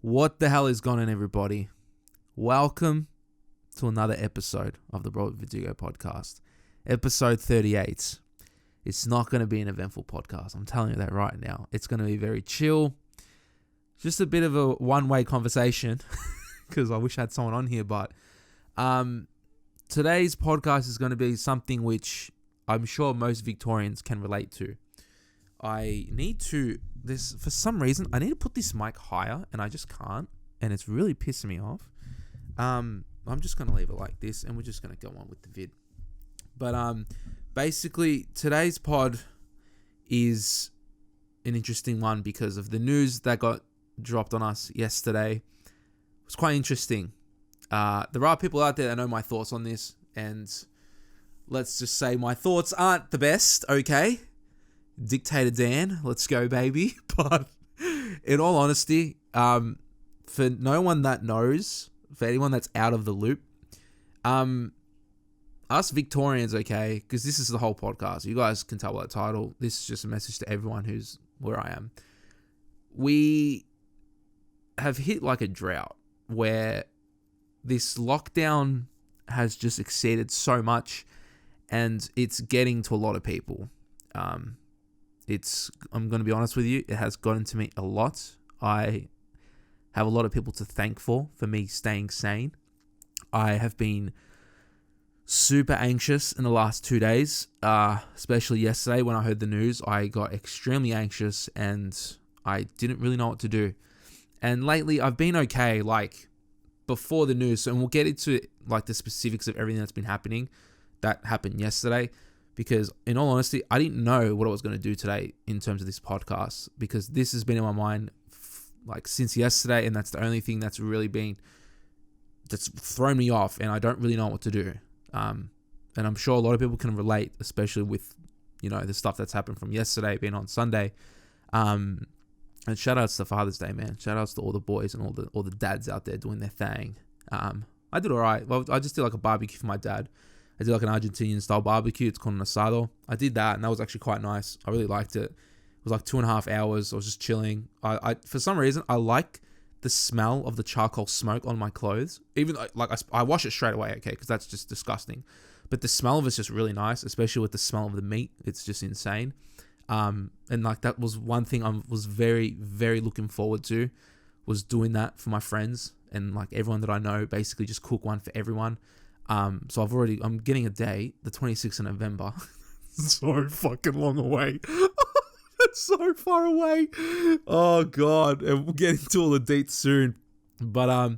What the hell is going on, everybody? Welcome to another episode of the Verdugo podcast. Episode 38. It's not going to be an eventful podcast. I'm telling you that right now. It's going to be very chill. Just a bit of a one-way conversation because I wish I had someone on here. But today's podcast is going to be something which I'm sure most Victorians can relate to. For some reason, I need to put this mic higher and I just can't. And it's really pissing me off. I'm just going to leave it like this and we're just going to go on with the vid. But basically, today's pod is an interesting one because of the news that got dropped on us yesterday. It was quite interesting. There are people out there that know my thoughts on this, and let's just say my thoughts aren't the best, okay? Dictator Dan, let's go, baby. But in all honesty, for no one that knows, for anyone that's out of the loop, us Victorians, okay, because this is the whole podcast. You guys can tell by the title. This is just a message to everyone who's where I am. We have hit like a drought where this lockdown has just exceeded so much, and it's getting to a lot of people. I'm going to be honest with you, it has gotten to me a lot. I have a lot of people to thank for me staying sane. I have been super anxious in the last 2 days, especially yesterday when I heard the news. I got extremely anxious and I didn't really know what to do. And lately I've been okay, like before the news, and we'll get into like the specifics of everything that's been happening that happened yesterday. Because in all honesty, I didn't know what I was going to do today in terms of this podcast, because this has been in my mind like since yesterday, and that's the only thing that's thrown me off, and I don't really know what to do. And I'm sure a lot of people can relate, especially with, the stuff that's happened from yesterday being on Sunday. And shout outs to Father's Day, man. Shout outs to all the boys and all the dads out there doing their thing. I did all right. Well, I just did like a barbecue for my dad. I did like an Argentinian style barbecue. It's called an asado. I did that, and that was actually quite nice. I really liked it. It was like 2.5 hours. I was just chilling. I for some reason, I like the smell of the charcoal smoke on my clothes. Even I wash it straight away, okay, because that's just disgusting. But the smell of it's just really nice, especially with the smell of the meat. It's just insane. And like that was one thing I was very, very looking forward to, was doing that for my friends and like everyone that I know. Basically, just cook one for everyone. So I'm getting a date, the 26th of November. So fucking long away. It's so far away. Oh God. And we'll get into all the dates soon. But,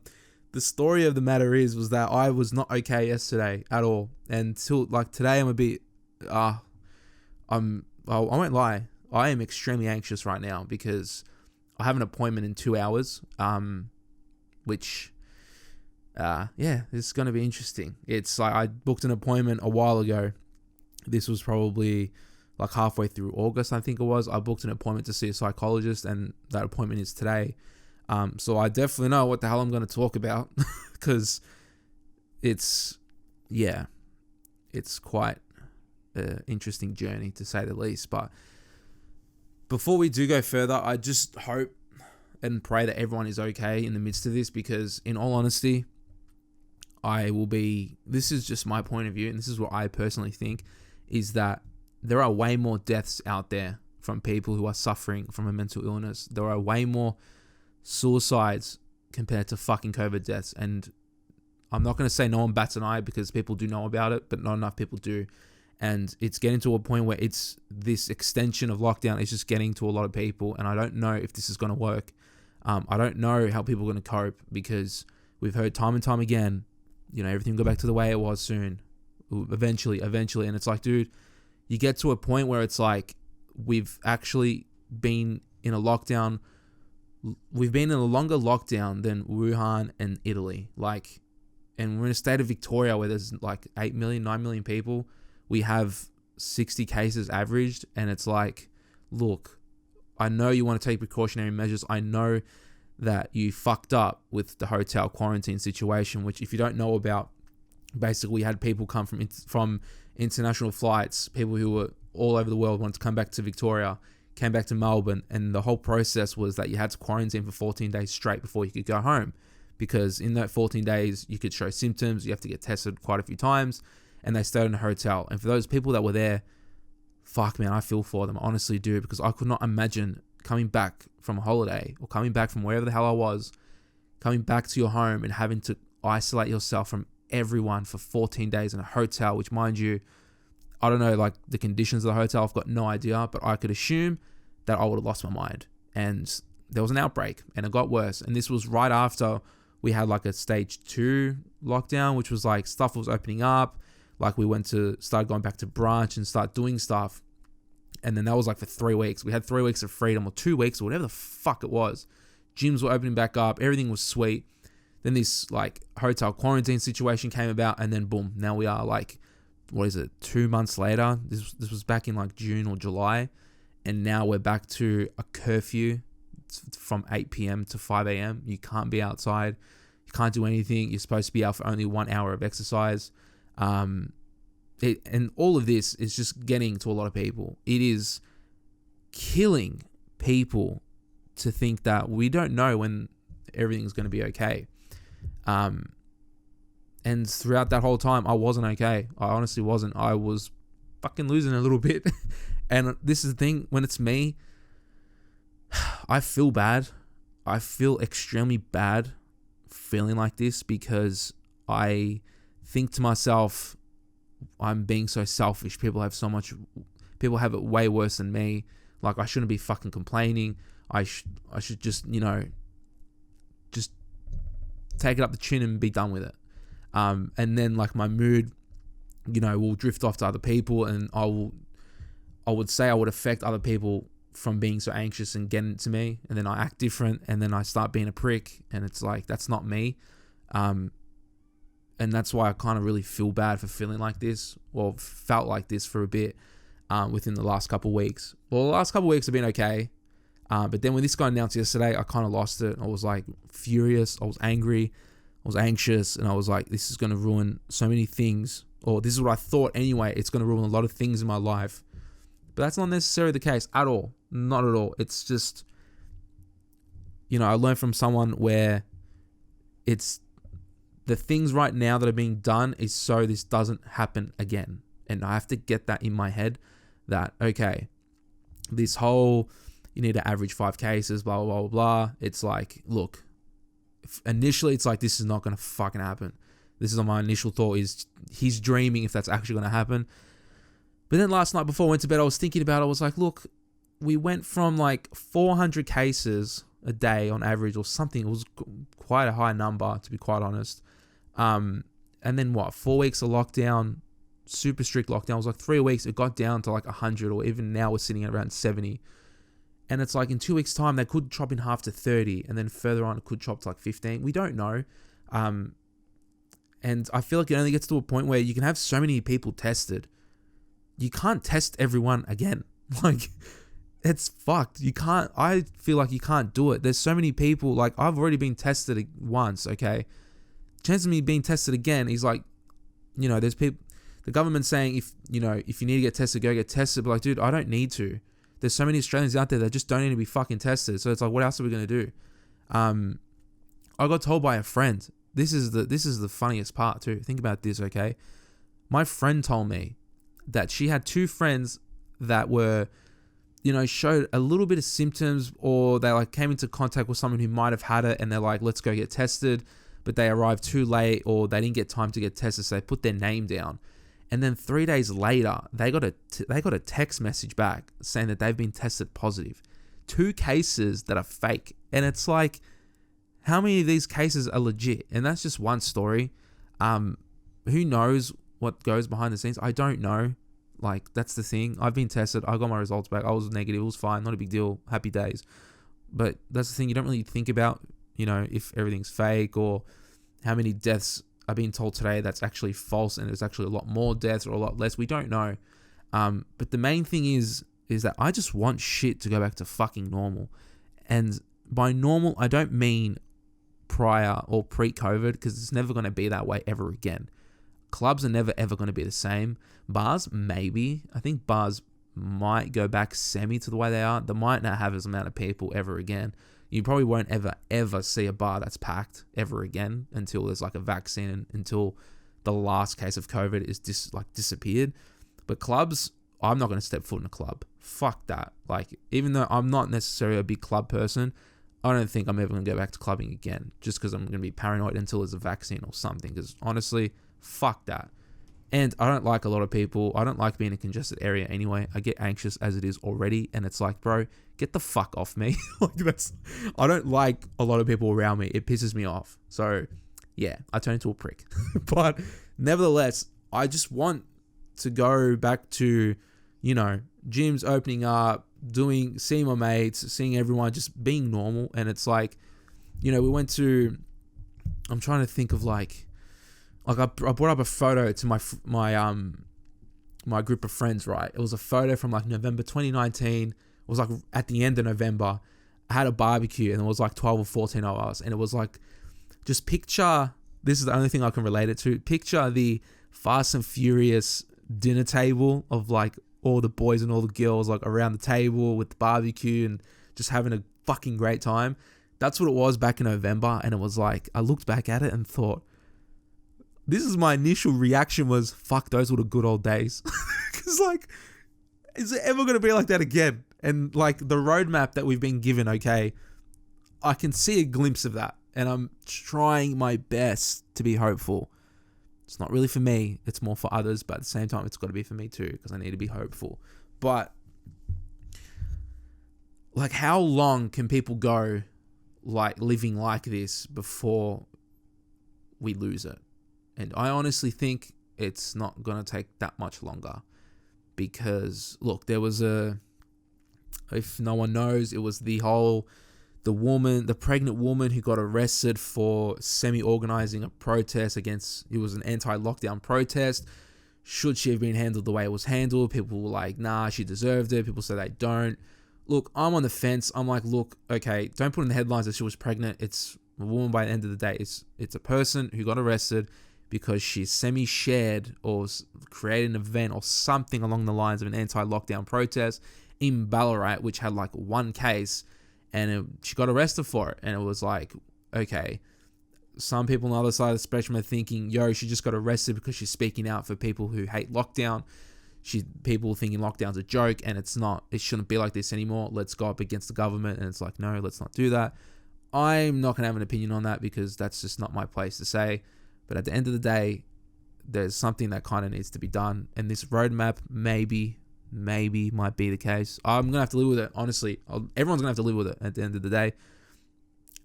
the story of the matter was that I was not okay yesterday at all. And till like today, I'm a bit, I won't lie. I am extremely anxious right now because I have an appointment in 2 hours, which, it's going to be interesting. It's like I booked an appointment a while ago. This was probably like halfway through August, I think it was. I booked an appointment to see a psychologist, and that appointment is today. So I definitely know what the hell I'm going to talk about because it's quite an interesting journey to say the least. But before we do go further, I just hope and pray that everyone is okay in the midst of this, because in all honesty, this is just my point of view, and this is what I personally think, is that there are way more deaths out there from people who are suffering from a mental illness. There are way more suicides compared to fucking COVID deaths. And I'm not going to say no one bats an eye, because people do know about it, but not enough people do. And it's getting to a point where it's this extension of lockdown is just getting to a lot of people. And I don't know if this is going to work. I don't know how people are going to cope, because we've heard time and time again, everything will go back to the way it was soon. Eventually. And it's like, dude, you get to a point where it's like, we've actually been in a lockdown. We've been in a longer lockdown than Wuhan and Italy. Like, and we're in a state of Victoria where there's like 8 million, 9 million people. We have 60 cases averaged. And it's like, look, I know you want to take precautionary measures. I know that you fucked up with the hotel quarantine situation, which if you don't know about, basically we had people come from international flights, people who were all over the world wanted to come back to Victoria, came back to Melbourne, and the whole process was that you had to quarantine for 14 days straight before you could go home, because in that 14 days you could show symptoms, you have to get tested quite a few times, and they stayed in a hotel. And for those people that were there, fuck man, I feel for them, I honestly do, because I could not imagine coming back from a holiday or coming back from wherever the hell I was, coming back to your home and having to isolate yourself from everyone for 14 days in a hotel, which, mind you, I don't know, like the conditions of the hotel, I've got no idea, but I could assume that I would have lost my mind. And there was an outbreak and it got worse. And this was right after we had like a stage 2 lockdown, which was like stuff was opening up. Like we started going back to brunch and start doing stuff. And then that was like for 3 weeks. We had 3 weeks of freedom, or 2 weeks, or whatever the fuck it was. Gyms were opening back up. Everything was sweet. Then this like hotel quarantine situation came about, and then boom, now we are like, what is it, 2 months later? This was back in like June or July, and now we're back to a curfew from 8 p.m. to 5 a.m. You can't be outside. You can't do anything. You're supposed to be out for only 1 hour of exercise. And all of this is just getting to a lot of people. It is killing people to think that we don't know when everything's going to be okay. And throughout that whole time, I wasn't okay. I honestly wasn't. I was fucking losing a little bit. And this is the thing, when it's me, I feel bad. I feel extremely bad feeling like this, because I think to myself, I'm being so selfish. People have it way worse than me. Like, I shouldn't be fucking complaining. I should just, just take it up the chin and be done with it. And then like my mood, will drift off to other people, and I would say I would affect other people from being so anxious and getting to me, and then I act different, and then I start being a prick, and it's like, that's not me. And that's why I kind of really feel bad for feeling like this, or felt like this for a bit, within the last couple of weeks. Well, the last couple of weeks have been okay. But then when this got announced yesterday, I kind of lost it. I was like furious. I was angry. I was anxious. And I was like, this is going to ruin so many things. Or this is what I thought anyway. It's going to ruin a lot of things in my life. But that's not necessarily the case at all. Not at all. It's just, I learned from someone where it's the things right now that are being done is so this doesn't happen again. And I have to get that in my head that, okay, this whole, you need to average 5 cases, blah, blah, blah, blah. It's like, look, initially it's like, this is not going to fucking happen. This is my initial thought, is he's dreaming if that's actually going to happen. But then last night before I went to bed, I was thinking about it. I was like, look, we went from like 400 cases a day on average or something. It was quite a high number, to be quite honest. And then 4 weeks of lockdown, super strict lockdown. It was like 3 weeks. It got down to like 100, or even now we're sitting at around 70. And it's like in 2 weeks' time, they could chop in half to 30. And then further on, it could chop to like 15. We don't know. And I feel like it only gets to a point where you can have so many people tested. You can't test everyone again. Like, it's fucked. I feel like you can't do it. There's so many people. Like, I've already been tested once, okay? Chance of me being tested again is like, there's people, the government saying if you need to get tested, go get tested. But like, dude, I don't need to. There's so many Australians out there that just don't need to be fucking tested. So it's like, what else are we going to do? I got told by a friend. This is the funniest part too. Think about this, okay? My friend told me that she had 2 friends that were, showed a little bit of symptoms, or they like came into contact with someone who might have had it, and they're like, let's go get tested. But they arrived too late, or they didn't get time to get tested, so they put their name down. And then 3 days later, they got a text message back saying that they've been tested positive. 2 cases that are fake. And it's like, how many of these cases are legit? And that's just one story. Who knows what goes behind the scenes? I don't know. Like, that's the thing. I've been tested. I got my results back. I was negative. It was fine. Not a big deal. Happy days. But that's the thing. You don't really think about, if everything's fake, or how many deaths are being told today that's actually false, and there's actually a lot more deaths or a lot less. We don't know. But the main thing is that I just want shit to go back to fucking normal. And by normal, I don't mean prior or pre-COVID, because it's never going to be that way ever again. Clubs are never ever going to be the same. Bars, maybe. I think bars might go back semi to the way they are. They might not have as amount of people ever again. You probably won't ever see a bar that's packed ever again until there's like a vaccine and until the last case of COVID is disappeared. But clubs, I'm not going to step foot in a club. Fuck that. Like, even though I'm not necessarily a big club person, I don't think I'm ever going to go back to clubbing again just because I'm going to be paranoid until there's a vaccine or something. Because honestly, fuck that. And I don't like a lot of people. I don't like being in a congested area anyway. I get anxious as it is already. And it's like, bro, get the fuck off me. I don't like a lot of people around me. It pisses me off. So yeah, I turn into a prick. But nevertheless, I just want to go back to, gyms opening up, seeing my mates, seeing everyone just being normal. And it's like, we went to, I'm trying to think of I brought up a photo to my group of friends, right? It was a photo from November 2019. It was at the end of November. I had a barbecue and it was 12 or 14 of us. And it was just picture, this is the only thing I can relate it to. Picture the Fast and Furious dinner table of all the boys and all the girls around the table with the barbecue and just having a fucking great time. That's what it was back in November. And it was I looked back at it and thought, this is my initial reaction was, fuck, those were the good old days. Because is it ever going to be like that again? And the roadmap that we've been given, okay, I can see a glimpse of that. And I'm trying my best to be hopeful. It's not really for me. It's more for others. But at the same time, it's got to be for me too. Because I need to be hopeful. But how long can people go living like this before we lose it? And I honestly think it's not going to take that much longer. Because, look, there was if no one knows, it was the pregnant woman who got arrested for semi-organizing a protest it was an anti-lockdown protest. Should she have been handled the way it was handled? People were like, nah, she deserved it. People say they don't. Look, I'm on the fence. I'm look, okay, don't put in the headlines that she was pregnant. It's a woman by the end of the day. It's a person who got arrested because she semi-shared or created an event or something along the lines of an anti-lockdown protest in Ballarat, which had one case, and she got arrested for it. And it was okay, some people on the other side of the spectrum are thinking, yo, she just got arrested because she's speaking out for people who hate lockdown. People thinking lockdown's a joke, and it's not. It shouldn't be like this anymore. Let's go up against the government. And it's no, let's not do that. I'm not going to have an opinion on that because that's just not my place to say. But at the end of the day, there's something that kind of needs to be done. And this roadmap maybe might be the case. I'm going to have to live with it, honestly. Everyone's going to have to live with it at the end of the day.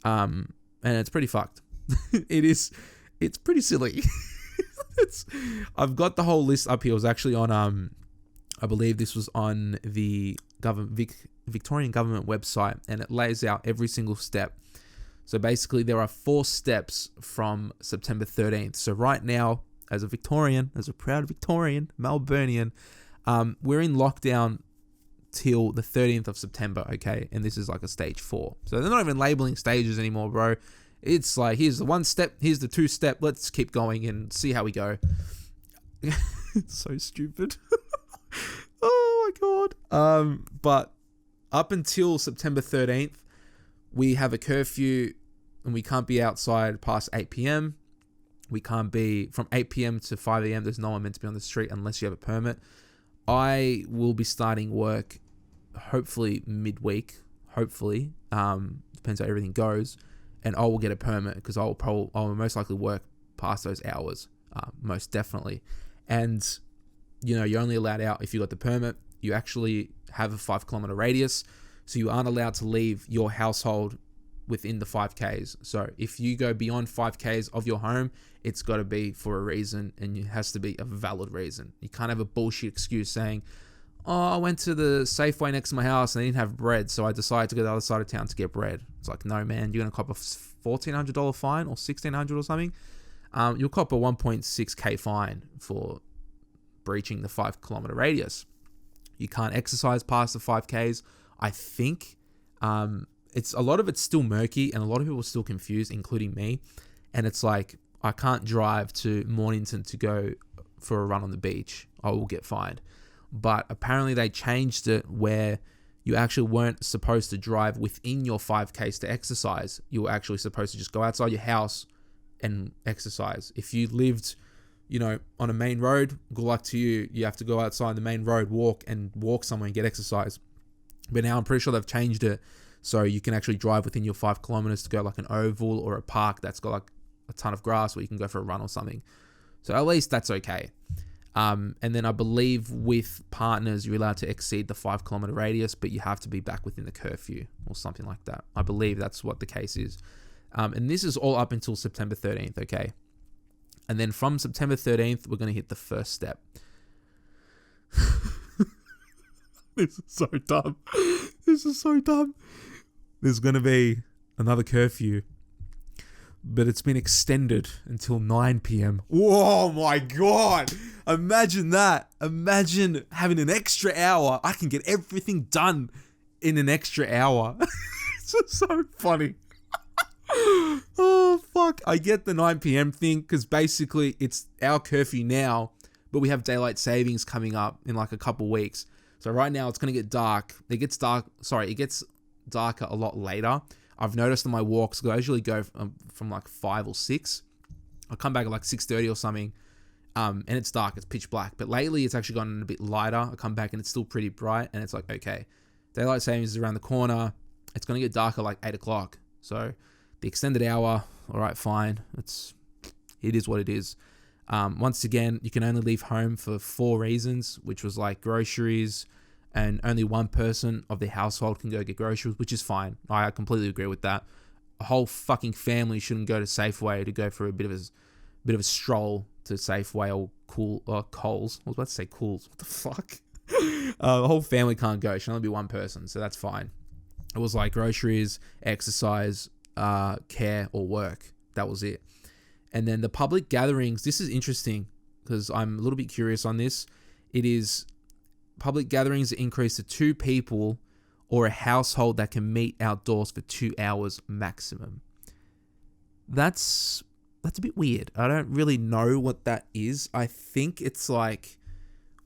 And it's pretty fucked. It's pretty silly. I've got the whole list up here. It was actually on, I believe this was on the Victorian government website, and it lays out every single step. So basically, there are 4 steps from September 13th. So right now, as a Victorian, as a proud Victorian, Melburnian, we're in lockdown till the 13th of September, okay? And this is a stage 4. So they're not even labeling stages anymore, bro. It's here's the 1 step, here's the 2 step. Let's keep going and see how we go. It's so stupid. Oh my God. But up until September 13th, we have a curfew and we can't be outside past 8 p.m. We can't be from 8 p.m. to 5 a.m. There's no one meant to be on the street unless you have a permit. I will be starting work hopefully midweek. Hopefully. Depends how everything goes. And I will get a permit because I will most likely work past those hours. Most definitely. And, you're only allowed out if you got the permit. You actually have a 5-kilometer radius. So you aren't allowed to leave your household within the 5Ks. So if you go beyond 5Ks of your home, it's got to be for a reason, and it has to be a valid reason. You can't have a bullshit excuse saying, oh, I went to the Safeway next to my house and they didn't have bread, so I decided to go to the other side of town to get bread. It's no, man, you're going to cop a $1,400 fine or $1,600 or something. You'll cop a 1.6K fine for breaching the 5-kilometer radius. You can't exercise past the 5Ks. I think it's a lot of it's still murky and a lot of people are still confused, including me. And it's I can't drive to Mornington to go for a run on the beach. I will get fined. but apparently they changed it where you actually weren't supposed to drive within your 5Ks to exercise. You were actually supposed to just go outside your house and exercise. If you lived, on a main road, good luck to you. You have to go outside the main road, walk somewhere and get exercise. But now I'm pretty sure they've changed it so you can actually drive within your 5 kilometers to go like an oval or a park that's got like a ton of grass where you can go for a run or something. So at least that's okay. And then I believe with partners, you're allowed to exceed the 5 kilometer radius, but you have to be back within the curfew or something like that. I believe that's what the case is. And this is all up until September 13th, okay? And then from September 13th, we're going to hit the first step. This is so dumb. There's going to be another curfew, but it's been extended until 9 p.m. Oh my God. Imagine that. Imagine having an extra hour. I can get everything done in an extra hour. It's just so funny. Oh, fuck. I get the 9 p.m. thing because basically it's our curfew now, but we have daylight savings coming up in like a couple weeks. So right now it's going to get dark. It gets darker a lot later. I've noticed on my walks, I usually go from like 5 or 6. I'll come back at like 6:30 or something, and it's dark. It's pitch black. But lately it's actually gotten a bit lighter. I come back and it's still pretty bright, and it's like, okay, daylight savings is around the corner. It's going to get darker like 8 o'clock. So the extended hour, all right, fine. It is what it is. Once again, you can only leave home for 4 reasons, which was like groceries, and only one person of the household can go get groceries, which is fine. I completely agree with that. A whole fucking family shouldn't go to Safeway to go for a bit of a stroll to Safeway or Coles. I was about to say Cools. What the fuck? The whole family can't go. It should only be one person, so that's fine. It was like groceries, exercise, care, or work. That was it. And then the public gatherings. This is interesting because I'm a little bit curious on this. It is public gatherings that increase to 2 people or a household that can meet outdoors for 2 hours maximum. That's a bit weird. I don't really know what that is. I think it's like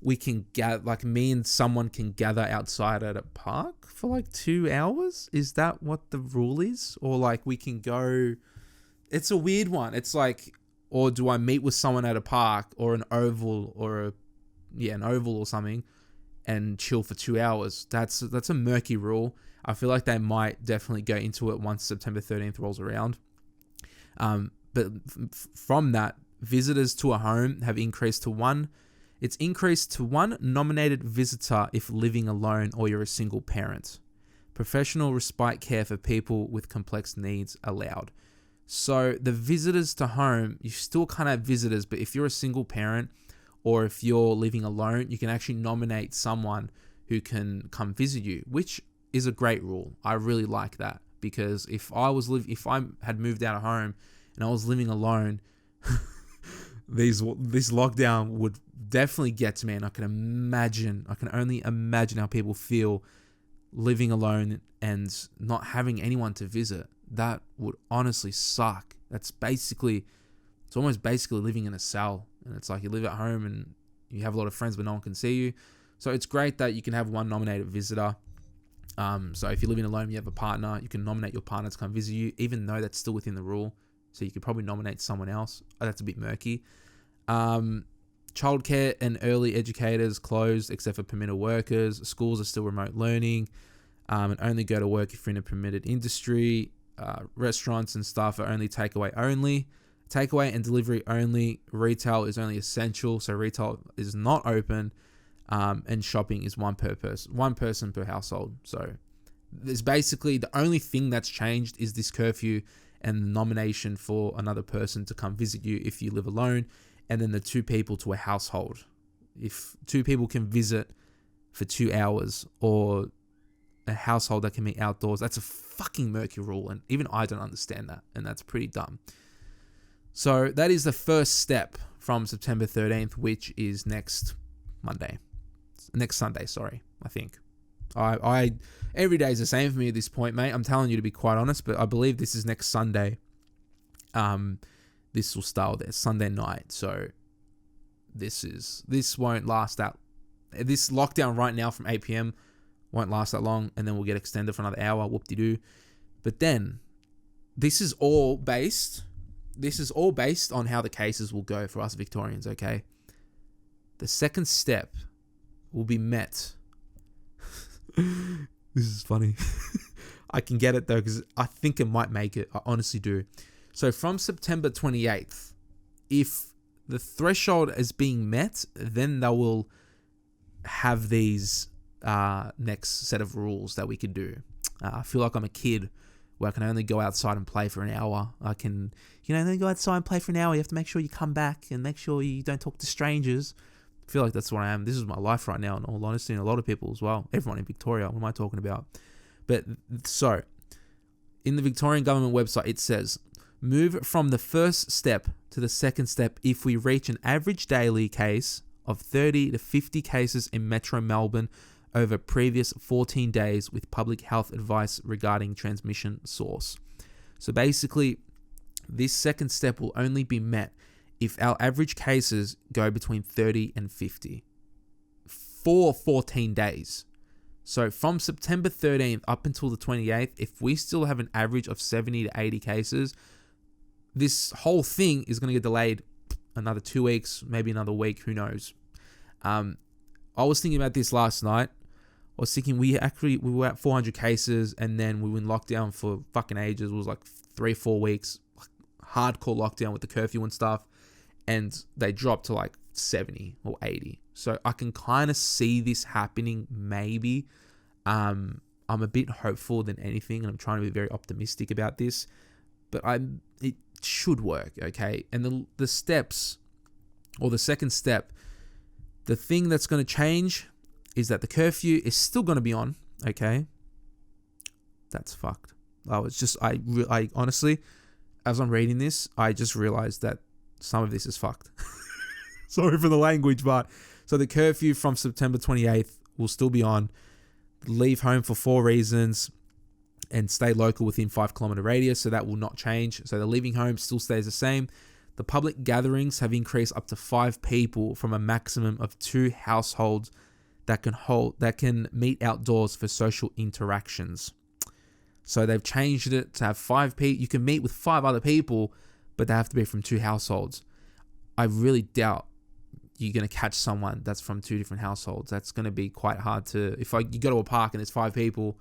we can gather, like me and someone can gather outside at a park for like 2 hours. Is that what the rule is? Or like we can go, it's a weird one. It's like, or do I meet with someone at a park or an oval or an oval or something and chill for 2 hours? That's a murky rule. I feel like they might definitely go into it once September 13th rolls around. But from that, visitors to a home have increased to 1. It's increased to 1 nominated visitor if living alone or you're a single parent. Professional respite care for people with complex needs allowed. So the visitors to home, you still can't have visitors, but if you're a single parent or if you're living alone, you can actually nominate someone who can come visit you, which is a great rule. I really like that because if I had moved out of home and I was living alone, this lockdown would definitely get to me, and I can only imagine how people feel living alone and not having anyone to visit. That would honestly suck. It's almost basically living in a cell, and it's like you live at home and you have a lot of friends but no one can see you. So it's great that you can have 1 nominated visitor. So if you're living alone, you have a partner, you can nominate your partner to come visit you, even though that's still within the rule. So you could probably nominate someone else. That's a bit murky. Childcare and early educators closed except for permitted workers. Schools are still remote learning, and only go to work if you're in a permitted industry. Restaurants and stuff are only takeaway only. Takeaway and delivery only. Retail is only essential, so retail is not open. And shopping is one person per household. So there's basically the only thing that's changed is this curfew and the nomination for another person to come visit you if you live alone, and then the 2 people to a household. If 2 people can visit for 2 hours or a household that can meet outdoors, that's a fucking murky rule, and even I don't understand that, and that's pretty dumb. So that is the first step from September 13th, which is next Sunday, I think. I every day is the same for me at this point, mate. I'm telling you to be quite honest, but I believe this is next Sunday. This will start there Sunday night, so this won't last that This lockdown right now from 8 p.m. won't last that long, and then we'll get extended for another hour. Whoop-de-doo. But then, this is all based on how the cases will go for us Victorians, okay? The second step will be met. This is funny. I can get it though, because I think it might make it. I honestly do. So from September 28th, if the threshold is being met, then they will have these next set of rules that we can do. I feel like I'm a kid where I can only go outside and play for an hour. I can, then go outside and play for an hour. You have to make sure you come back and make sure you don't talk to strangers. I feel like that's what I am. This is my life right now, in all honesty, and a lot of people as well. Everyone in Victoria, what am I talking about? But so, in the Victorian government website, it says, move from the first step to the second step if we reach an average daily case of 30 to 50 cases in Metro Melbourne over previous 14 days with public health advice regarding transmission source. So basically, this second step will only be met if our average cases go between 30 and 50 for 14 days. So from September 13th up until the 28th, if we still have an average of 70 to 80 cases, this whole thing is going to get delayed another 2 weeks, maybe another week, who knows. I was thinking about this last night. I was thinking we were at 400 cases, and then we were in lockdown for fucking ages. It was like 3-4 weeks, hardcore lockdown with the curfew and stuff, and they dropped to like 70 or 80. So I can kind of see this happening maybe. I'm a bit hopeful than anything, and I'm trying to be very optimistic about this, but it should work, okay? And the steps, or the second step, the thing that's going to change is that the curfew is still going to be on, okay? That's fucked. I honestly, as I'm reading this, I just realized that some of this is fucked. Sorry for the language, but so the curfew from September 28th will still be on. Leave home for 4 reasons and stay local within 5-kilometer radius, so that will not change. So the leaving home still stays the same. The public gatherings have increased up to 5 people from a maximum of 2 households that can meet outdoors for social interactions. So they've changed it to have 5 people. You can meet with 5 other people, but they have to be from 2 households. I really doubt you're going to catch someone that's from 2 different households. That's going to be quite hard to... If you go to a park and there's 5 people,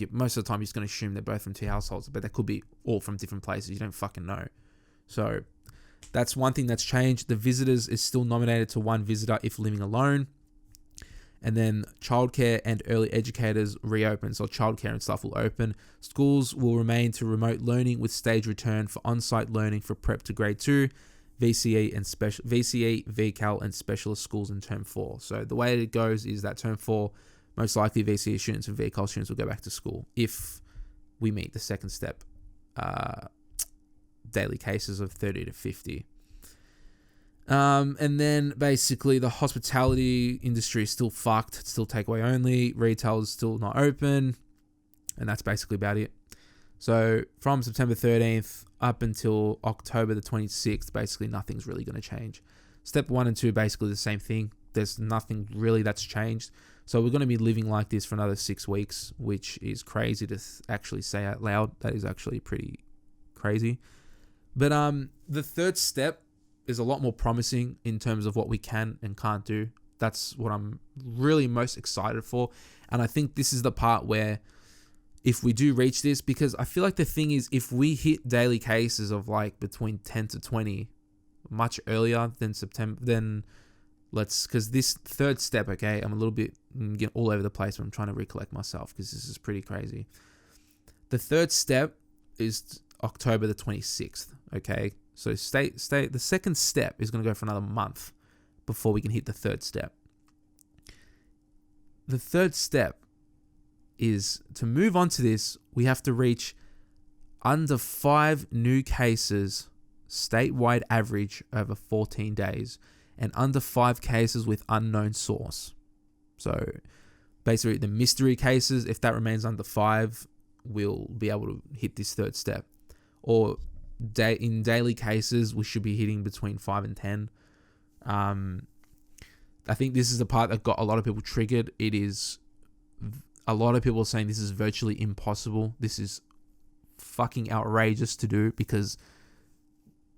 most of the time you're just going to assume they're both from 2 households, but they could be all from different places. You don't fucking know. So that's one thing that's changed. The visitors is still nominated to 1 visitor if living alone. And then childcare and early educators reopen. So childcare and stuff will open. Schools will remain to remote learning with stage return for on-site learning for prep to grade 2, VCE, VCAL and specialist schools in term 4. So the way it goes is that term 4, most likely VCE students and VCAL students will go back to school if we meet the second step, daily cases of 30 to 50. And then basically the hospitality industry is still fucked. It's still takeaway only. Retail is still not open. And that's basically about it. So from September 13th up until October the 26th, basically nothing's really going to change. Step 1 and 2, basically the same thing. There's nothing really that's changed. So we're going to be living like this for another 6 weeks, which is crazy to actually say out loud. That is actually pretty crazy. But the third step is a lot more promising in terms of what we can and can't do. That's what I'm really most excited for. And I think this is the part where if we do reach this, because I feel like the thing is, if we hit daily cases of like between 10 to 20 much earlier than September, then because this third step, okay, I'm a little bit getting all over the place, but I'm trying to recollect myself because this is pretty crazy. The third step is October the 26th, okay? So the second step is going to go for another month before we can hit the third step. The third step is to move on to this, we have to reach under 5 new cases statewide average over 14 days and under 5 cases with unknown source. So basically the mystery cases, if that remains under 5, we'll be able to hit this third step. Or in daily cases, we should be hitting between 5 and 10. I think this is the part that got a lot of people triggered. It is, a lot of people are saying this is virtually impossible. This is fucking outrageous to do, because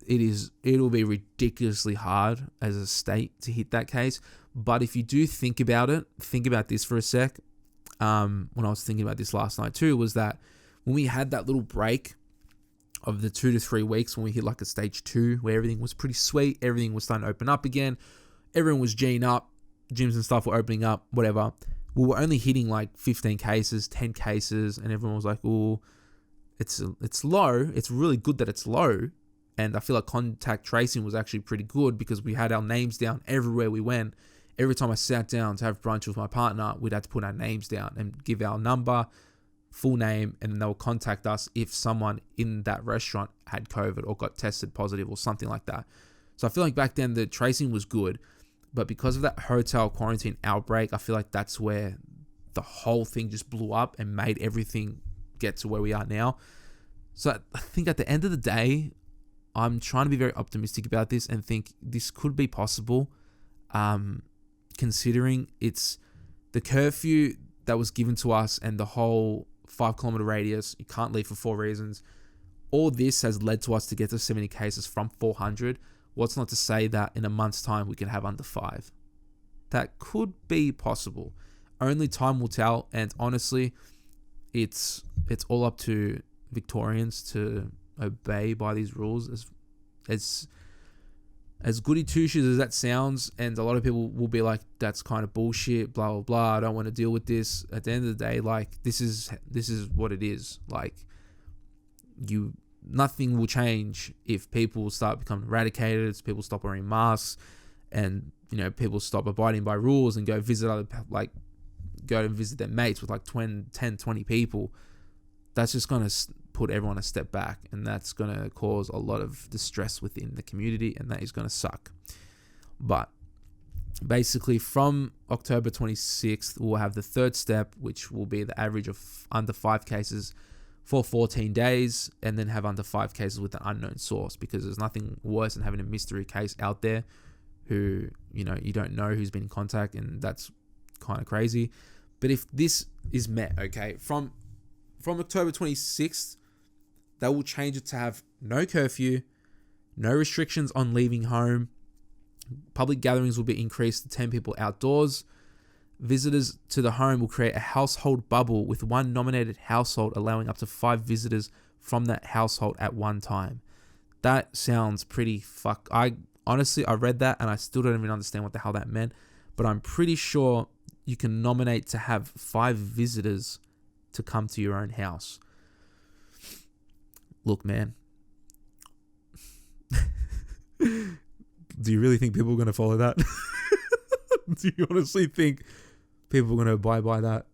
it'll be ridiculously hard as a state to hit that case. But if you do think about this for a sec. When I was thinking about this last night too, was that when we had that little break of the 2 to 3 weeks, when we hit like a stage 2 where everything was pretty sweet, everything was starting to open up again, everyone was G'ing up, gyms and stuff were opening up, whatever. We were only hitting like 15 cases, 10 cases, and everyone was like, oh, it's low. It's really good that it's low. And I feel like contact tracing was actually pretty good, because we had our names down everywhere we went. Every time I sat down to have brunch with my partner, we'd have to put our names down and give our number, full name, and then they'll contact us if someone in that restaurant had COVID or got tested positive or something like that. So I feel like back then the tracing was good, but because of that hotel quarantine outbreak, I feel like that's where the whole thing just blew up and made everything get to where we are now. So I think at the end of the day, I'm trying to be very optimistic about this and think this could be possible, considering it's the curfew that was given to us and the whole 5-kilometer radius. You can't leave for 4 reasons. All this has led to us to get to 70 cases from 400. What's not to say that in a month's time we can have under 5? That could be possible. Only time will tell. And honestly, it's all up to Victorians to obey by these rules. As goody two-shoes as that sounds, and a lot of people will be like, that's kind of bullshit, blah blah blah, I don't want to deal with this. At the end of the day, like, this is what it is. Like, nothing will change if people start becoming eradicated, if people stop wearing masks, and people stop abiding by rules and go visit their mates with like 10, 20 people. That's just going to put everyone a step back, and that's going to cause a lot of distress within the community, and that is going to suck. But basically from October 26th, we'll have the third step, which will be the average of under 5 cases for 14 days, and then have under 5 cases with an unknown source, because there's nothing worse than having a mystery case out there who, you don't know who's been in contact, and that's kind of crazy. But if this is met, okay, from October 26th, they will change it to have no curfew, no restrictions on leaving home. Public gatherings will be increased to 10 people outdoors. Visitors to the home will create a household bubble with one nominated household, allowing up to 5 visitors from that household at one time. That sounds pretty I read that and I still don't even understand what the hell that meant, but I'm pretty sure you can nominate to have 5 visitors to come to your own house. Look, man. Do you really think people are going to follow that? Do you honestly think people are going to abide by that?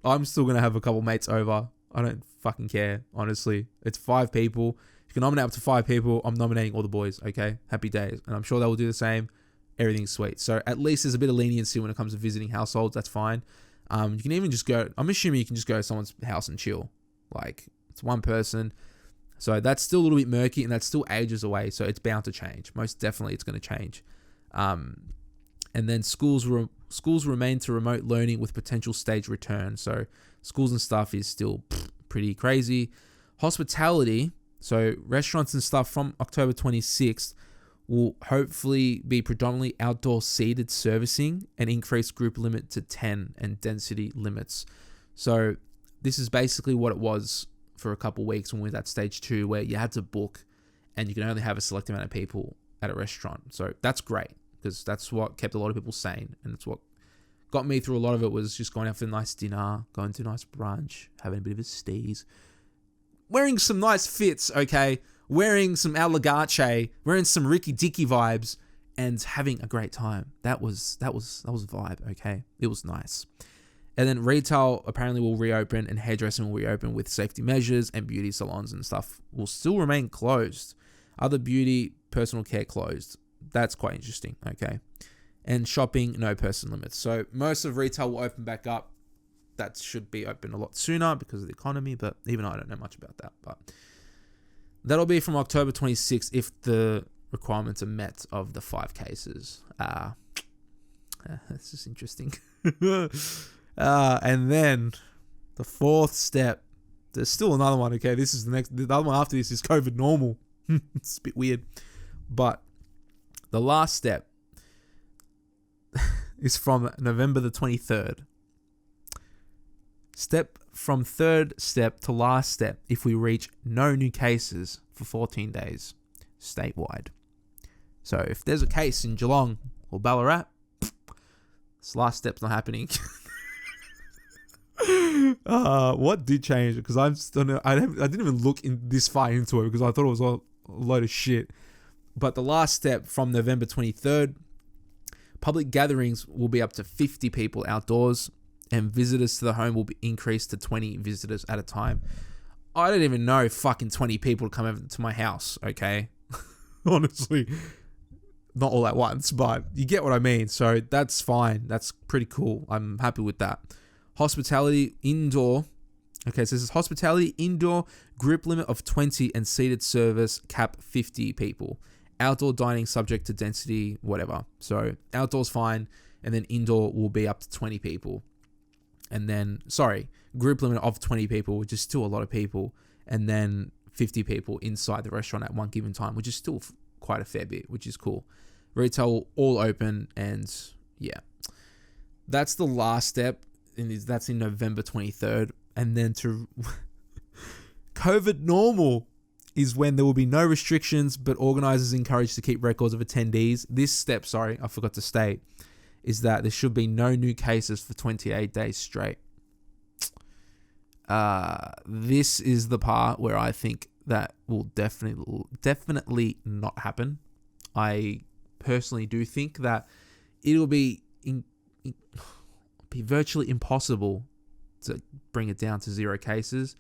I'm still going to have a couple mates over. I don't fucking care, honestly. It's 5 people. You can nominate up to 5 people. I'm nominating all the boys, okay? Happy days. And I'm sure they will do the same. Everything's sweet. So at least there's a bit of leniency when it comes to visiting households. That's fine. You can even just go, I'm assuming you can just go to someone's house and chill. Like, it's one person. So that's still a little bit murky, and that's still ages away. So it's bound to change. Most definitely it's going to change. And then schools remain to remote learning with potential stage return. So schools and stuff is still pretty crazy. Hospitality, so restaurants and stuff from October 26th will hopefully be predominantly outdoor seated servicing and increased group limit to 10 and density limits. So this is basically what it was for a couple of weeks when we were at stage 2, where you had to book and you can only have a select amount of people at a restaurant. So that's great, because that's what kept a lot of people sane, and it's what got me through a lot of it, was just going out for a nice dinner, going to a nice brunch, having a bit of a steez, wearing some nice fits, okay, wearing some Alligace, wearing some Ricky Dicky vibes, and having a great time. That was vibe, okay? It was nice. And then retail apparently will reopen, and hairdressing will reopen with safety measures, and beauty salons and stuff will still remain closed. Other beauty, personal care closed. That's quite interesting, okay? And shopping, no person limits. So most of retail will open back up. That should be open a lot sooner because of the economy, but even I don't know much about that. But that'll be from October 26th if the requirements are met of the 5 cases. That's just interesting. And then the fourth step, there's still another one. Okay, this is the other one after this is COVID normal. It's a bit weird, but the last step is from November the 23rd. Step from third step to last step if we reach no new cases for 14 days statewide. So if there's a case in Geelong or Ballarat, this last step's not happening. What did change? Because I didn't even look this far into it because I thought it was a load of shit. But the last step from November 23rd, public gatherings will be up to 50 people outdoors, and visitors to the home will be increased to 20 visitors at a time. I don't even know fucking 20 people to come over to my house, okay? Honestly, not all at once, but you get what I mean. So that's fine. That's pretty cool. I'm happy with that. Hospitality indoor. Okay, so this is hospitality indoor, group limit of 20 and seated service cap 50 people. Outdoor dining subject to density, whatever. So outdoor's fine, and then indoor will be up to 20 people. And then, group limit of 20 people, which is still a lot of people. And then 50 people inside the restaurant at one given time, which is still quite a fair bit, which is cool. Retail all open, and yeah. That's the last step, and that's in November 23rd. And then to COVID normal is when there will be no restrictions, but organisers encouraged to keep records of attendees. This step, I forgot to state, is that there should be no new cases for 28 days straight. This is the part where I think that will definitely not happen. I personally do think that it'll be virtually impossible to bring it down to 0 cases.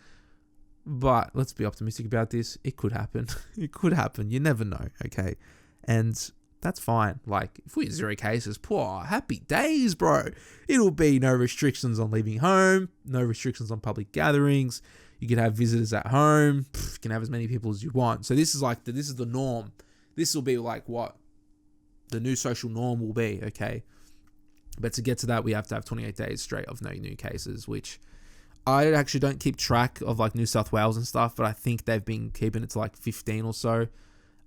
But let's be optimistic about this. It could happen. It could happen. You never know, okay? And that's fine. Like, if we have 0 cases, happy days, bro. It'll be no restrictions on leaving home, no restrictions on public gatherings. You can have visitors at home. You can have as many people as you want. So this is this is the norm. This will be like what the new social norm will be, okay? But to get to that, we have to have 28 days straight of no new cases, which I actually don't keep track of like New South Wales and stuff, but I think they've been keeping it to like 15 or so.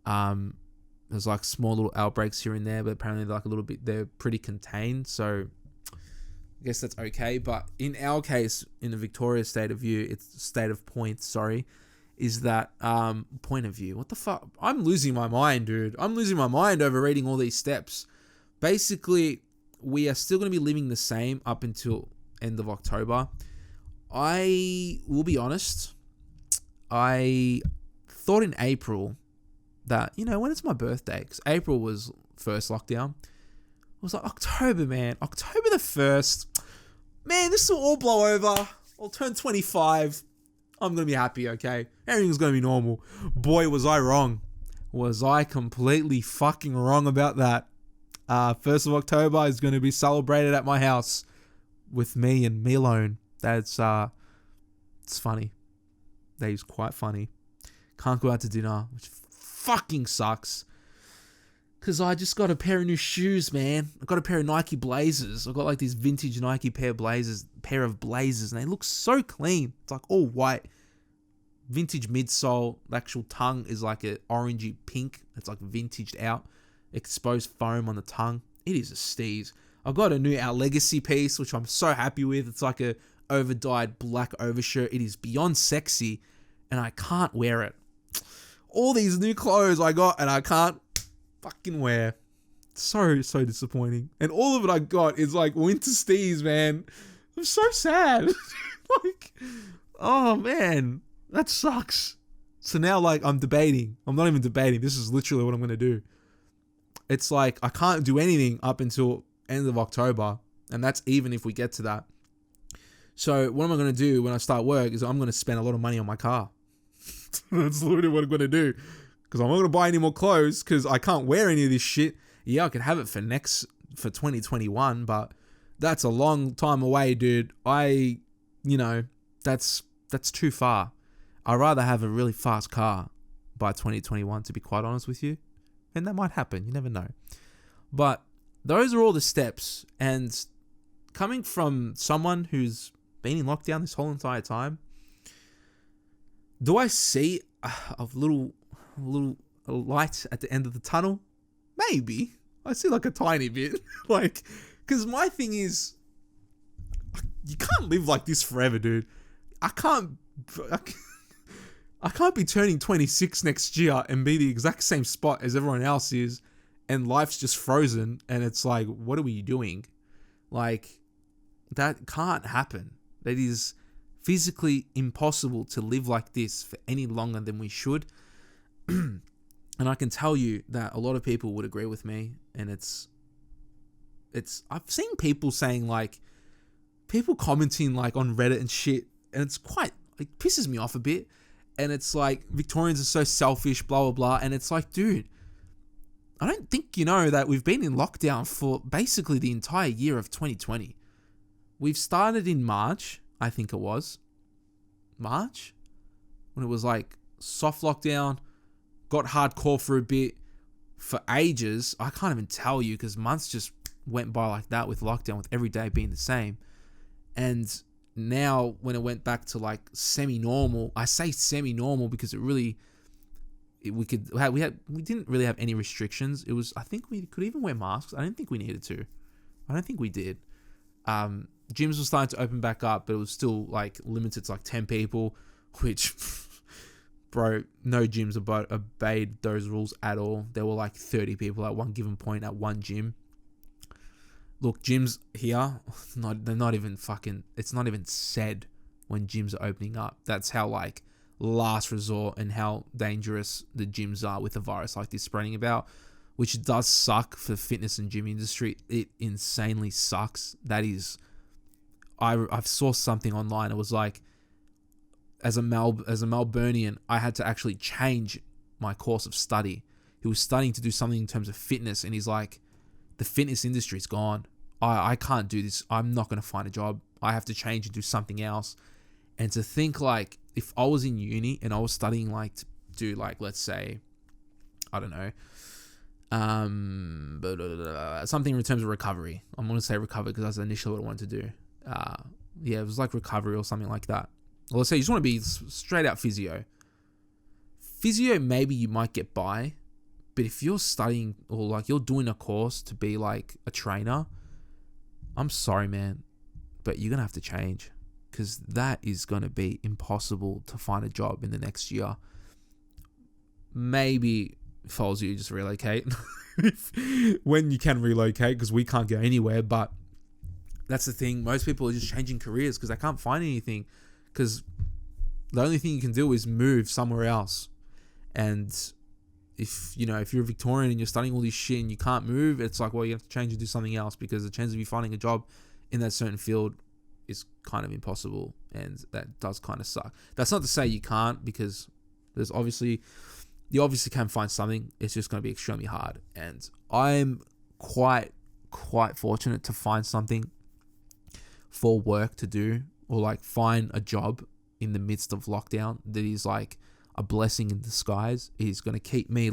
There's like small little outbreaks here and there, but apparently like a little bit, they're pretty contained. So I guess that's okay. But in our case, in the Victoria state of view, is that point of view. What the fuck? I'm losing my mind, dude. I'm losing my mind over reading all these steps. Basically, we are still going to be living the same up until end of October. I will be honest. I thought in April that, when it's my birthday, because April was first lockdown. I was like, October, man. October the 1st. Man, this will all blow over. I'll turn 25. I'm going to be happy, okay? Everything's going to be normal. Boy, was I wrong. Was I completely fucking wrong about that. 1st of October is going to be celebrated at my house with me and me alone. That's, it's funny. That is quite funny. Can't go out to dinner, which fucking sucks. Because I just got a pair of new shoes, man. I got a pair of Nike Blazers. I got like these vintage Nike pair of Blazers, and they look so clean. It's like all white. Vintage midsole. The actual tongue is like a orangey pink. It's like vintaged out. Exposed foam on the tongue. It is a steez. I got a new Our Legacy piece, which I'm so happy with. It's like a over-dyed black overshirt. It is beyond sexy, and I can't wear it. All these new clothes I got, and I can't fucking wear. So disappointing. And all of it I got is like winter steez, man. I'm so sad. Like, oh man, that sucks. So now like I'm debating. I'm not even debating. This is literally what I'm going to do. It's like I can't do anything up until end of October. And that's even if we get to that. So what am I going to do when I start work is I'm going to spend a lot of money on my car. That's literally what I'm going to do. Because I'm not going to buy any more clothes because I can't wear any of this shit. Yeah, I could have it for 2021, but that's a long time away, dude. That's too far. I'd rather have a really fast car by 2021, to be quite honest with you. And that might happen. You never know. But those are all the steps. And coming from someone who's been in lockdown this whole entire time, do I see a little light at the end of the tunnel? Maybe. I see like a tiny bit. Like, because my thing is, you can't live like this forever, dude. I can't be turning 26 next year and be the exact same spot as everyone else is, and life's just frozen, and it's like, what are we doing? Like, that can't happen. That is physically impossible to live like this for any longer than we should. And I can tell you that a lot of people would agree with me, and it's I've seen people saying, like, people commenting like on Reddit and shit, and it's quite, it pisses me off a bit. And it's like, Victorians are so selfish, blah, blah, blah. And it's like, dude, I don't think you know that we've been in lockdown for basically the entire year of 2020. We've started in March, I think it was. March? When it was like soft lockdown, got hardcore for a bit, for ages. I can't even tell you, because months just went by like that with lockdown, with every day being the same. And now when it went back to like semi-normal, I say semi-normal because we didn't really have any restrictions. It was, I think we could even wear masks. I didn't think we needed to. I don't think we did. Gyms were starting to open back up, but it was still like limited to like 10 people, which, bro, no gyms obeyed those rules at all. There were like 30 people at one given point at one gym. Look, gyms here, they're not even fucking, it's not even said when gyms are opening up. That's how like last resort and how dangerous the gyms are with a virus like this spreading about, which does suck for the fitness and gym industry. It insanely sucks. That is, I saw something online. It was like, as a Melburnian, I had to actually change my course of study. He was studying to do something in terms of fitness, and he's like, the fitness industry's gone. I can't do this. I'm not going to find a job. I have to change and do something else. And to think like, if I was in uni and I was studying like to do like, let's say, I don't know, something in terms of recovery. I'm going to say recovery because that's initially what I wanted to do. Yeah, it was like recovery or something like that. Or let's say you just want to be straight out physio. Physio, maybe you might get by. But if you're studying or like you're doing a course to be like a trainer, I'm sorry, man, but you're going to have to change, because that is going to be impossible to find a job in the next year. Maybe if I was you, just relocate when you can relocate, because we can't go anywhere. But that's the thing. Most people are just changing careers because they can't find anything, because the only thing you can do is move somewhere else. And if you're a Victorian and you're studying all this shit and you can't move, it's like, well, you have to change and do something else, because the chance of you finding a job in that certain field is kind of impossible, and that does kind of suck. That's not to say you can't, because you obviously can find something. It's just going to be extremely hard, and I'm quite fortunate to find something for work to do, or like find a job in the midst of lockdown that is like a blessing in disguise. It's going to keep me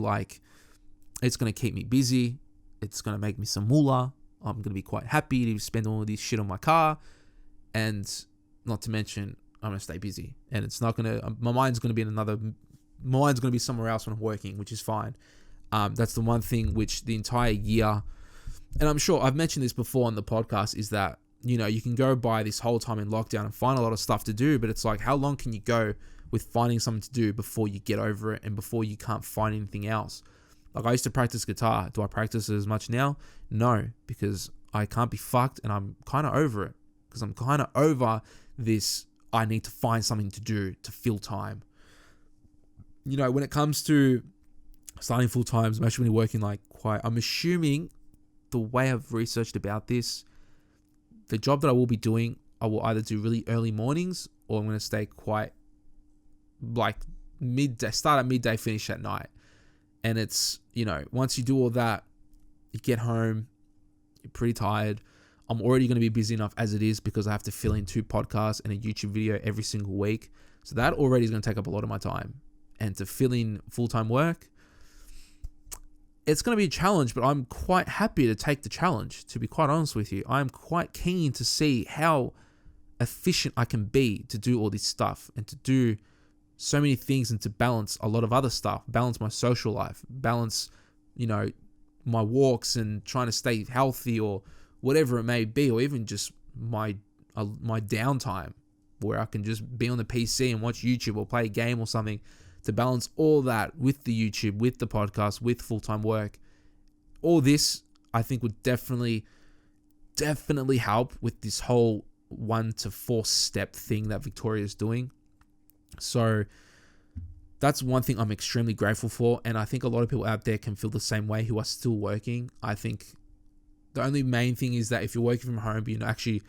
it's going to keep me busy. It's going to make me some moolah. I'm going to be quite happy to spend all of this shit on my car. And not to mention, I'm going to stay busy. And it's not going to, my mind's going to be somewhere else when I'm working, which is fine. That's the one thing which the entire year, and I'm sure I've mentioned this before on the podcast, is that, you can go by this whole time in lockdown and find a lot of stuff to do, but it's like, how long can you go with finding something to do before you get over it and before you can't find anything else? Like, I used to practice guitar. Do I practice it as much now? No, because I can't be fucked, and I'm kind of over it, because I'm kind of over this, I need to find something to do to fill time. When it comes to starting full time, especially when you're working I'm assuming, the way I've researched about this, the job that I will be doing, I will either do really early mornings, or I'm going to stay quite like midday, start at midday, finish at night. And it's, once you do all that, you get home, you're pretty tired. I'm already going to be busy enough as it is, because I have to fill in 2 podcasts and a YouTube video every single week. So that already is going to take up a lot of my time. And to fill in full-time work, it's going to be a challenge, but I'm quite happy to take the challenge, to be quite honest with you. I'm quite keen to see how efficient I can be to do all this stuff and to do so many things and to balance a lot of other stuff, balance my social life, balance, my walks and trying to stay healthy or whatever it may be, or even just my downtime where I can just be on the PC and watch YouTube or play a game or something, to balance all that with the YouTube, with the podcast, with full-time work. All this, I think, would definitely help with this whole 1 to 4 step thing that Victoria is doing. So that's one thing I'm extremely grateful for. And I think a lot of people out there can feel the same way who are still working. I think the only main thing is that if you're working from home, but you're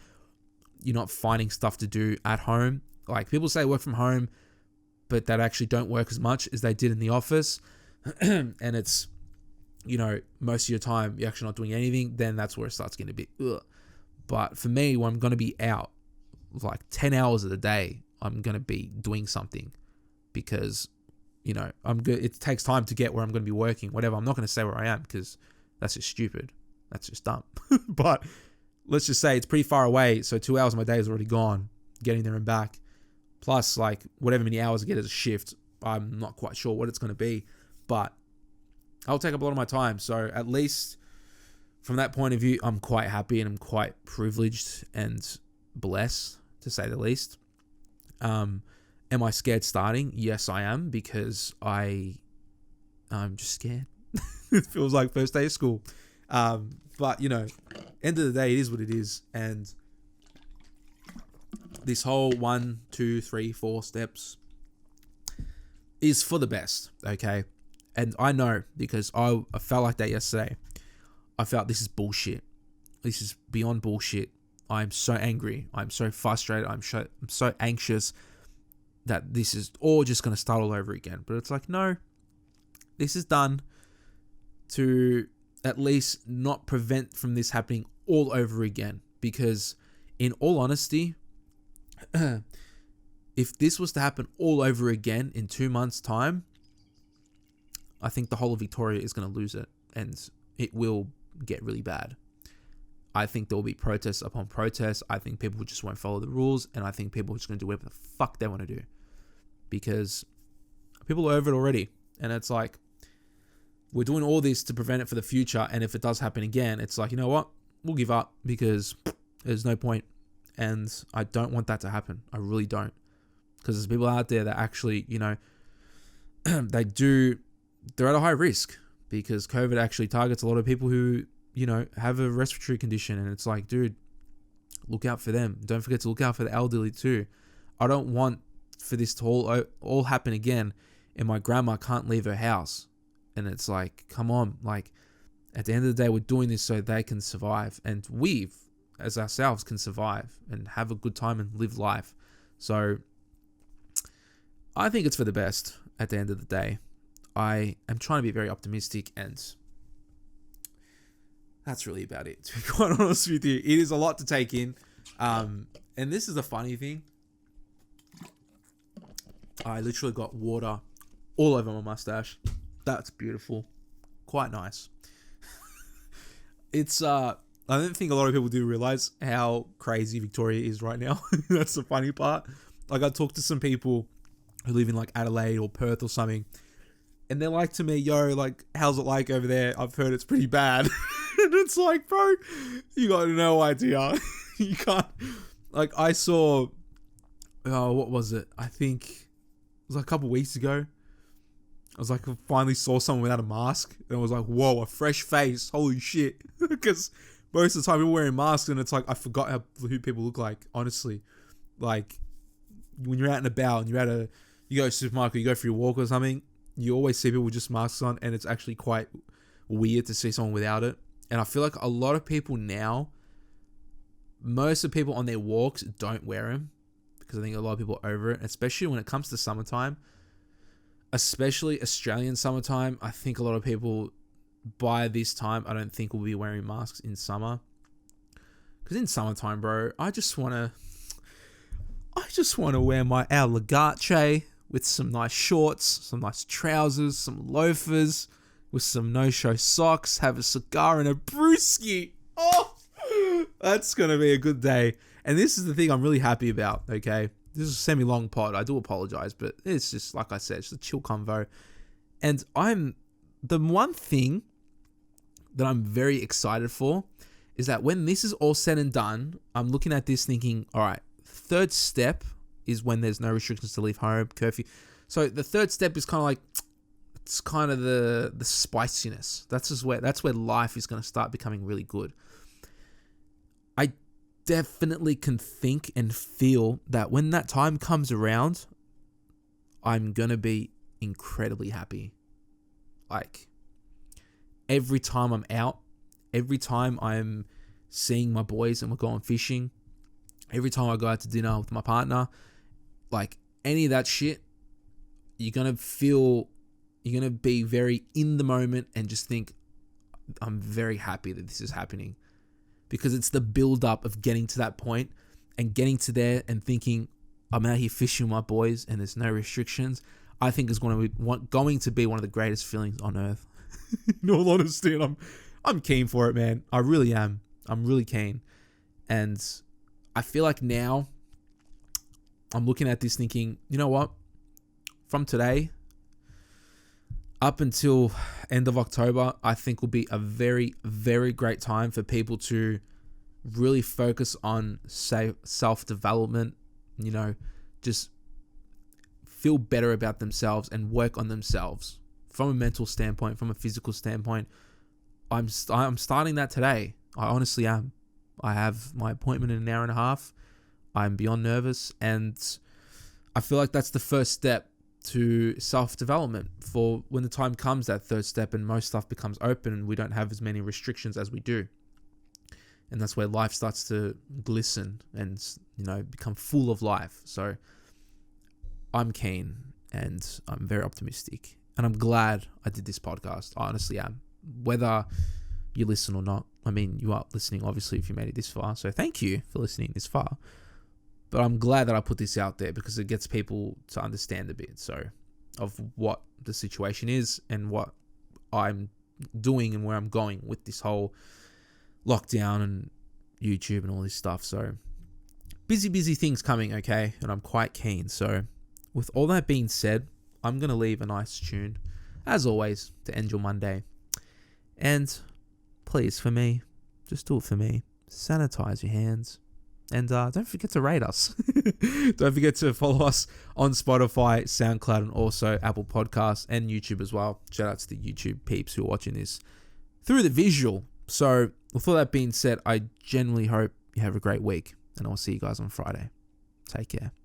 not finding stuff to do at home. Like, people say work from home, but that actually don't work as much as they did in the office. And it's, most of your time you're actually not doing anything, then that's where it starts getting a bit ugh. But for me, when I'm going to be out like 10 hours of the day, I'm going to be doing something because, I'm good. It takes time to get where I'm going to be working, whatever. I'm not going to say where I am because that's just stupid. That's just dumb. But let's just say it's pretty far away. So 2 hours of my day is already gone, getting there and back. Plus, like, whatever many hours I get as a shift, I'm not quite sure what it's going to be. But I'll take up a lot of my time. So at least from that point of view, I'm quite happy and I'm quite privileged and blessed, to say the least. Am I scared starting? Yes, I am, because I'm just scared. It feels like first day of school. But, end of the day, it is what it is. And this whole 1, 2, 3, 4 steps is for the best, okay? And I know, because I felt like that yesterday. I felt this is bullshit. This is beyond bullshit. I'm so angry. I'm so frustrated. I'm so anxious that this is all just going to start all over again. But it's like, no, this is done to at least not prevent from this happening all over again. Because in all honesty, if this was to happen all over again in 2 months' time, I think the whole of Victoria is going to lose it, and it will get really bad. I think there will be protests upon protests. I think people just won't follow the rules, and I think people are just going to do whatever the fuck they want to do, because people are over it already. And it's like, we're doing all this to prevent it for the future, and if it does happen again, it's like, you know what? We'll give up, because there's no point. And I don't want that to happen. I really don't. Because there's people out there that actually, they're at a high risk, because COVID actually targets a lot of people who, have a respiratory condition. And it's like, dude, look out for them. Don't forget to look out for the elderly too. I don't want for this to all happen again, and my grandma can't leave her house. And it's like, come on, like, at the end of the day, we're doing this so they can survive, and we as ourselves can survive and have a good time and live life. So I think it's for the best at the end of the day. I am trying to be very optimistic, and that's really about it, to be quite honest with you. It is a lot to take in. And this is the funny thing. I literally got water all over my mustache. That's beautiful. Quite nice. It's, I don't think a lot of people do realize how crazy Victoria is right now. That's the funny part. Like, I talked to some people who live in like Adelaide or Perth or something, and they're like to me, yo, like, how's it like over there? I've heard it's pretty bad. And it's like, bro, you got no idea. You can't, like, I saw, what was it? I think it was like a couple weeks ago. I was like, I finally saw someone without a mask, and I was like, whoa, a fresh face. Holy shit. Because most of the time people wearing masks, and it's like, I forgot who people look like, honestly. Like, when you're out and about and you go to a supermarket, you go for your walk or something, you always see people with just masks on, and it's actually quite weird to see someone without it. And I feel like a lot of people now, most of the people on their walks don't wear them, because I think a lot of people are over it, especially when it comes to summertime, especially Australian summertime. I think a lot of people by this time, I don't think will be wearing masks in summer. Because in summertime, bro, I just want to wear our legace with some nice shorts, some nice trousers, some loafers, with some no-show socks, have a cigar and a brewski. Oh, that's going to be a good day. And this is the thing I'm really happy about, okay? This is a semi-long pod. I do apologize, but it's just, like I said, it's a chill convo. And the one thing that I'm very excited for is that when this is all said and done, I'm looking at this thinking, all right, third step is when there's no restrictions to leave home, curfew. So the third step is kind of like, it's kind of the spiciness. That's where life is going to start becoming really good. I definitely can think and feel that when that time comes around, I'm going to be incredibly happy. Like, every time I'm out, every time I'm seeing my boys and we're going fishing, every time I go out to dinner with my partner, like any of that shit, you're going to be very in the moment and just think, I'm very happy that this is happening. Because it's the build up of getting to that point and getting to there and thinking, I'm out here fishing with my boys and there's no restrictions. I think is going to be one of the greatest feelings on earth. In all honesty, and I'm keen for it, man. I really am. I'm really keen. And I feel like now I'm looking at this thinking, you know what? From today up until end of October, I think will be a very, very great time for people to really focus on self-development, just feel better about themselves and work on themselves from a mental standpoint, from a physical standpoint. I'm starting that today. I honestly am. I have my appointment in an hour and a half. I'm beyond nervous, and I feel like that's the first step to self-development for when the time comes, that third step, and most stuff becomes open and we don't have as many restrictions as we do. And that's where life starts to glisten and, become full of life. So I'm keen and I'm very optimistic, and I'm glad I did this podcast. I honestly am. Whether you listen or not, I mean, you are listening, obviously, if you made it this far. So thank you for listening this far. But I'm glad that I put this out there because it gets people to understand a bit of what the situation is and what I'm doing and where I'm going with this whole lockdown and YouTube and all this stuff. So busy things coming, okay? And I'm quite keen. So with all that being said, I'm going to leave a nice tune, as always, to end your Monday. And please, for me, just do it for me. Sanitize your hands. And don't forget to rate us. Don't forget to follow us on Spotify, SoundCloud, and also Apple Podcasts and YouTube as well. Shout out to the YouTube peeps who are watching this through the visual. So with all that being said, I genuinely hope you have a great week, and I'll see you guys on Friday. Take care.